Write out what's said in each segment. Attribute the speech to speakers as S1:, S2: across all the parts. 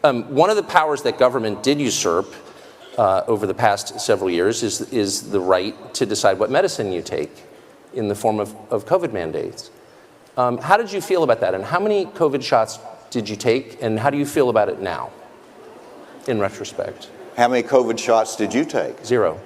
S1: One of the powers that government did usurp over the past several years is the right to decide what medicine you take in the form of COVID mandates. How did you feel about that? And how many COVID shots did you take? And how do you feel about it now, in retrospect?
S2: How many COVID shots did you take?
S1: 0.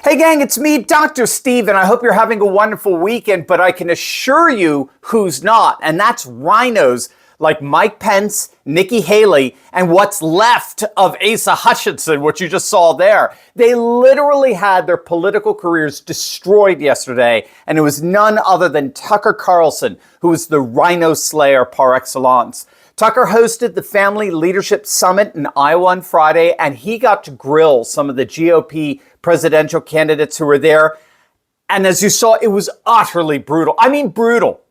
S3: Hey gang, it's me, Dr. Steve, and I hope you're having a wonderful weekend, but I can assure you who's not, and that's rhinos like Mike Pence, Nikki Haley, and what's left of ASA Hutchinson, which you just saw there. They literally had their political careers destroyed yesterday, and it was none other than Tucker Carlson, who was the rhino slayer par excellence. Tucker hosted the Family Leadership Summit in Iowa on Friday, and he got to grill some of the GOP presidential candidates who were there. And as you saw, it was utterly brutal. I mean, brutal.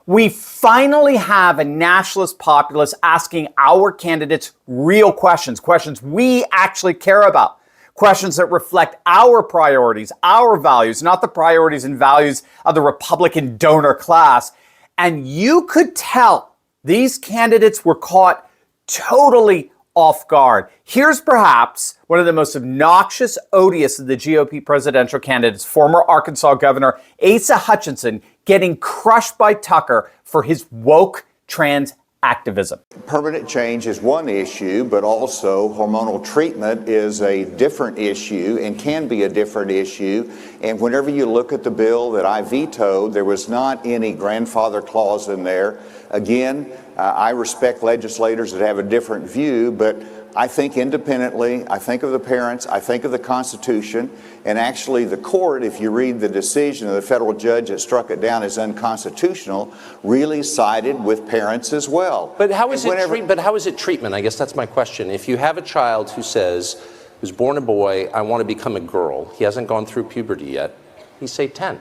S3: We finally have a nationalist populace asking our candidates real questions, questions we actually care about, questions that reflect our priorities, our values, not the priorities and values of the Republican donor class. And you could tell these candidates were caught totally off guard. Here's perhaps one of the most obnoxious, odious of the GOP presidential candidates, former Arkansas Governor ASA Hutchinson, getting crushed by Tucker for his woke trans activism.
S2: Permanent change is one issue, but also hormonal treatment is a different issue and can be a different issue. And whenever you look at the bill that I vetoed, there was not any grandfather clause in there. Again, I respect legislators that have a different view, but I think independently, I think of the parents, I think of the Constitution, and actually the court, if you read the decision of the federal judge that struck it down as unconstitutional, really sided with parents as well.
S1: But how is it treatment? I guess that's my question. If you have a child who's born a boy, I want to become a girl, he hasn't gone through puberty yet, he's say 10.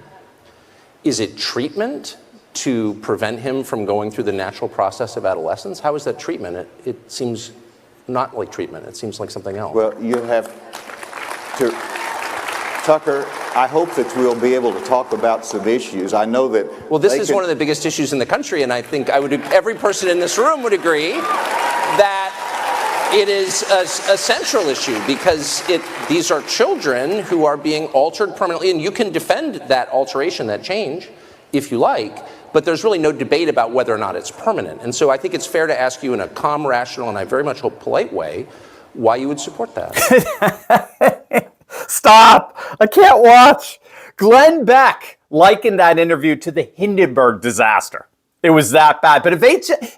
S1: Is it treatment to prevent him from going through the natural process of adolescence? How is that treatment? It seems not like treatment. It seems like something else.
S2: Well, you have to, Tucker, I hope that we'll be able to talk about some issues. I know that.
S1: Well, this is one of the biggest issues in the country, and I think every person in this room would agree that it is a central issue because these are children who are being altered permanently, and you can defend that alteration, that change, if you like. But there's really no debate about whether or not it's permanent. And so I think it's fair to ask you in a calm, rational, and I very much hope polite way, why you would support that.
S3: Stop! I can't watch. Glenn Beck likened that interview to the Hindenburg disaster. It was that bad. But if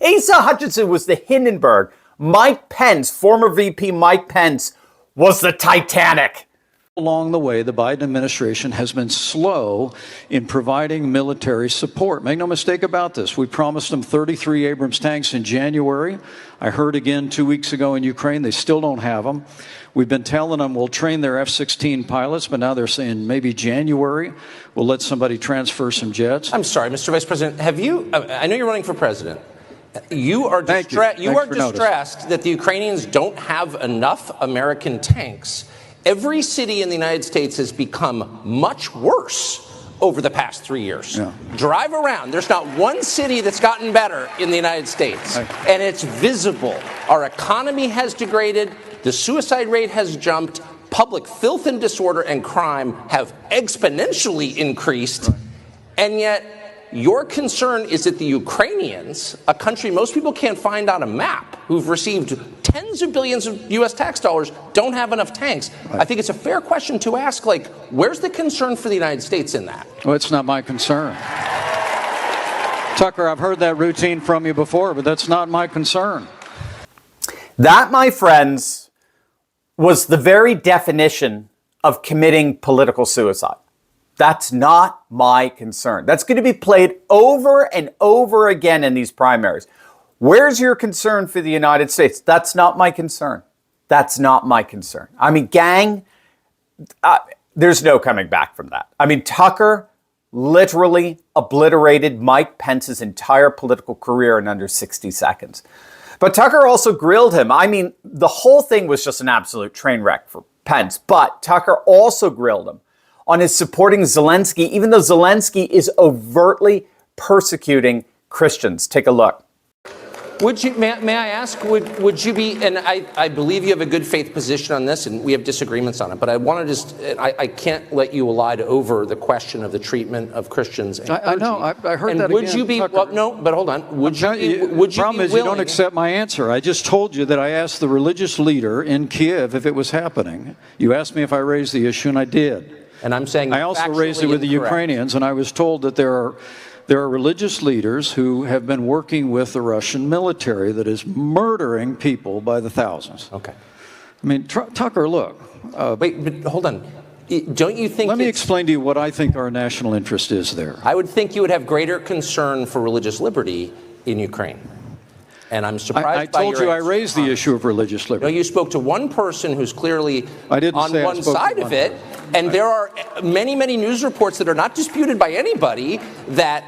S3: Asa Hutchinson was the Hindenburg, Mike Pence, former VP Mike Pence, was the Titanic.
S4: Along the way, the Biden administration has been slow in providing military support. Make no mistake about this. We promised them 33 Abrams tanks in January. I heard again 2 weeks ago in Ukraine, they still don't have them. We've been telling them we'll train their F-16 pilots, but now they're saying maybe January we'll let somebody transfer some jets.
S1: I'm sorry, Mr. Vice President, I know you're running for president. You are distressed that the Ukrainians don't have enough American tanks. Every city in the United States has become much worse over the past 3 years. Yeah. Drive around. There's not one city that's gotten better in the United States. And it's visible. Our economy has degraded. The suicide rate has jumped. Public filth and disorder and crime have exponentially increased. And yet your concern is that the Ukrainians, a country most people can't find on a map, who've received tens of billions of U.S. tax dollars, don't have enough tanks. I think it's a fair question to ask, where's the concern for the United States in that?
S4: Well, it's not my concern. Tucker, I've heard that routine from you before, but that's not my concern.
S3: That, my friends, was the very definition of committing political suicide. That's not my concern. That's going to be played over and over again in these primaries. Where's your concern for the United States? That's not my concern. That's not my concern. I mean, gang, there's no coming back from that. I mean, Tucker literally obliterated Mike Pence's entire political career in under 60 seconds. But Tucker also grilled him. I mean, the whole thing was just an absolute train wreck for Pence. But Tucker also grilled him on his supporting Zelensky, even though Zelensky is overtly persecuting Christians. Take a look.
S1: Would you, may I ask, would you be, and I believe you have a good faith position on this, and we have disagreements on it, but I want to just, I can't let you elide over the question of the treatment of Christians and clergy.
S4: I know, I heard
S1: and
S4: that
S1: would
S4: again,
S1: you be,
S4: Tucker.
S1: well, no, but hold on, would you be
S4: problem is
S1: willing,
S4: you don't accept my answer. I just told you that I asked the religious leader in Kiev if it was happening. You asked me if I raised the issue, and I did.
S1: and I'm saying
S4: I also raised it with the Ukrainians, and I was told that there are religious leaders who have been working with the Russian military that is murdering people by the thousands.
S1: Okay.
S4: I mean, Tucker, look.
S1: Wait, but hold on. Don't you think...
S4: Let me explain to you what I think our national interest is there.
S1: I would think you would have greater concern for religious liberty in Ukraine. And I'm surprised by your
S4: I told you I
S1: answer.
S4: raised the issue of religious liberty.
S1: No, you spoke to one person who's clearly on one side of it, and there are many, many news reports that are not disputed by anybody that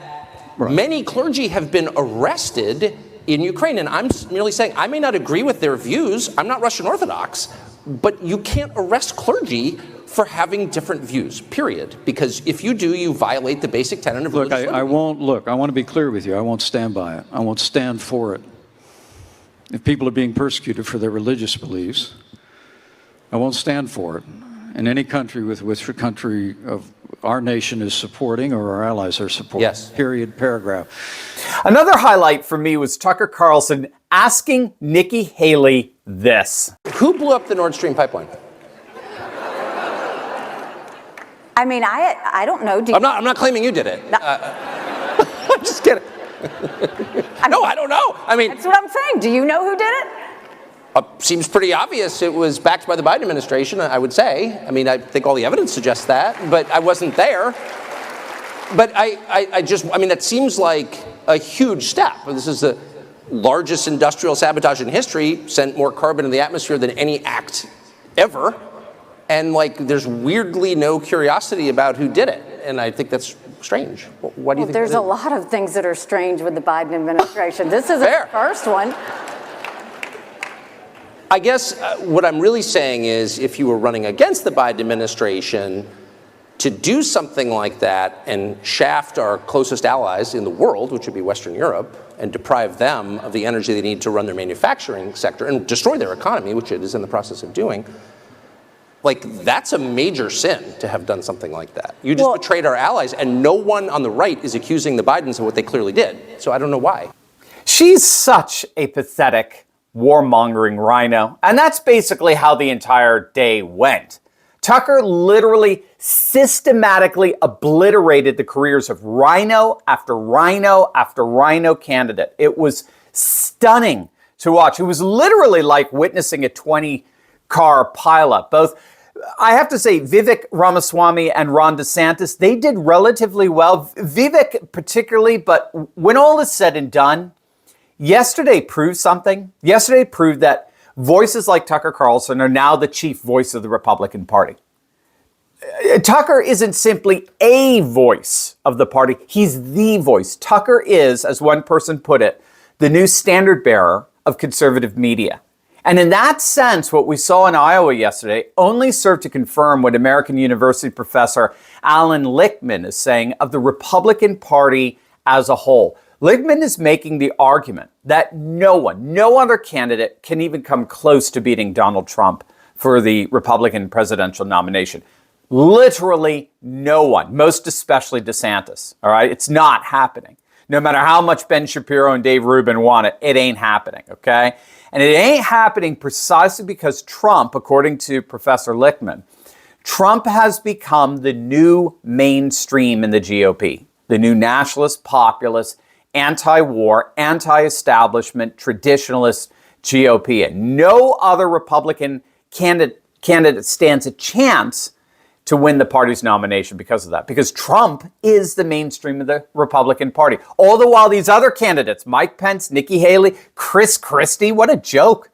S1: many clergy have been arrested in Ukraine. And I'm merely saying I may not agree with their views. I'm not Russian Orthodox, but you can't arrest clergy for having different views, period. Because if you do, you violate the basic tenet of religious liberty.
S4: I want to be clear with you. I won't stand by it. I won't stand for it. If people are being persecuted for their religious beliefs, I won't stand for it. In any country with which the country of our nation is supporting or our allies are supporting.
S1: Yes.
S4: Period, paragraph.
S3: Another highlight for me was Tucker Carlson asking Nikki Haley this.
S1: Who blew up the Nord Stream pipeline?
S5: I mean, I don't know.
S1: I'm not claiming you did it.
S5: No.
S1: I'm just kidding. No, I don't know. I mean,
S5: that's what I'm saying. Do you know who did it?
S1: Seems pretty obvious. It was backed by the Biden administration, I would say. I mean, I think all the evidence suggests that, but I wasn't there. But I mean, that seems like a huge step. This is the largest industrial sabotage in history, sent more carbon in the atmosphere than any act ever. And like, there's weirdly no curiosity about who did it. And I think that's strange. Why do you think
S5: there's a lot of things that are strange with the Biden administration. This isn't the first one.
S1: I guess what I'm really saying is if you were running against the Biden administration, to do something like that and shaft our closest allies in the world, which would be Western Europe, and deprive them of the energy they need to run their manufacturing sector and destroy their economy, which it is in the process of doing, like, that's a major sin to have done something like that. You just betrayed our allies, and no one on the right is accusing the Bidens of what they clearly did. So I don't know why.
S3: She's such a pathetic warmongering rhino, and that's basically how the entire day went. Tucker literally systematically obliterated the careers of rhino after rhino after rhino candidate. It was stunning to watch. It was literally like witnessing a 20-car pileup. Both, I have to say, Vivek Ramaswamy and Ron DeSantis, they did relatively well. Vivek particularly, but when all is said and done, yesterday proved something. Yesterday proved that voices like Tucker Carlson are now the chief voice of the Republican Party. Tucker isn't simply a voice of the party. He's the voice. Tucker is, as one person put it, the new standard bearer of conservative media. And in that sense, what we saw in Iowa yesterday only served to confirm what American University professor Alan Lichtman is saying of the Republican Party as a whole. Lichtman is making the argument that no other candidate can even come close to beating Donald Trump for the Republican presidential nomination. Literally no one, most especially DeSantis. All right, it's not happening. No matter how much Ben Shapiro and Dave Rubin want it, it ain't happening, okay? And it ain't happening precisely because Trump, according to Professor Lichtman, Trump has become the new mainstream in the GOP, the new nationalist, populist, anti-war, anti-establishment, traditionalist GOP. And no other Republican candidate stands a chance to win the party's nomination because of that. Because Trump is the mainstream of the Republican Party. All the while these other candidates, Mike Pence, Nikki Haley, Chris Christie, what a joke.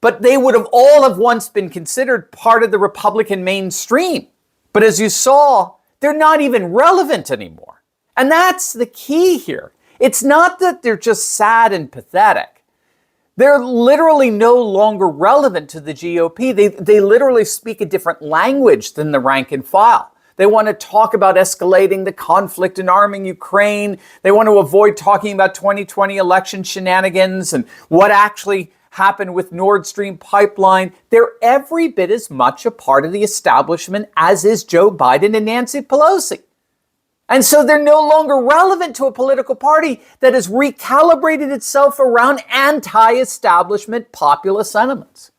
S3: But they would have all have once been considered part of the Republican mainstream. But as you saw, they're not even relevant anymore. And that's the key here. It's not that they're just sad and pathetic. They're literally no longer relevant to the GOP. They literally speak a different language than the rank and file. They want to talk about escalating the conflict and arming Ukraine. They want to avoid talking about 2020 election shenanigans and what actually happened with Nord Stream pipeline. They're every bit as much a part of the establishment as is Joe Biden and Nancy Pelosi. And so they're no longer relevant to a political party that has recalibrated itself around anti-establishment populist sentiments.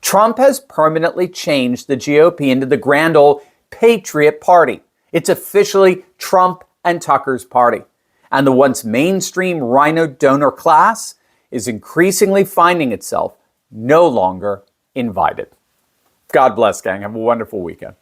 S3: Trump has permanently changed the GOP into the grand old Patriot Party. It's officially Trump and Tucker's party. And the once mainstream rhino donor class is increasingly finding itself no longer invited. God bless, gang. Have a wonderful weekend.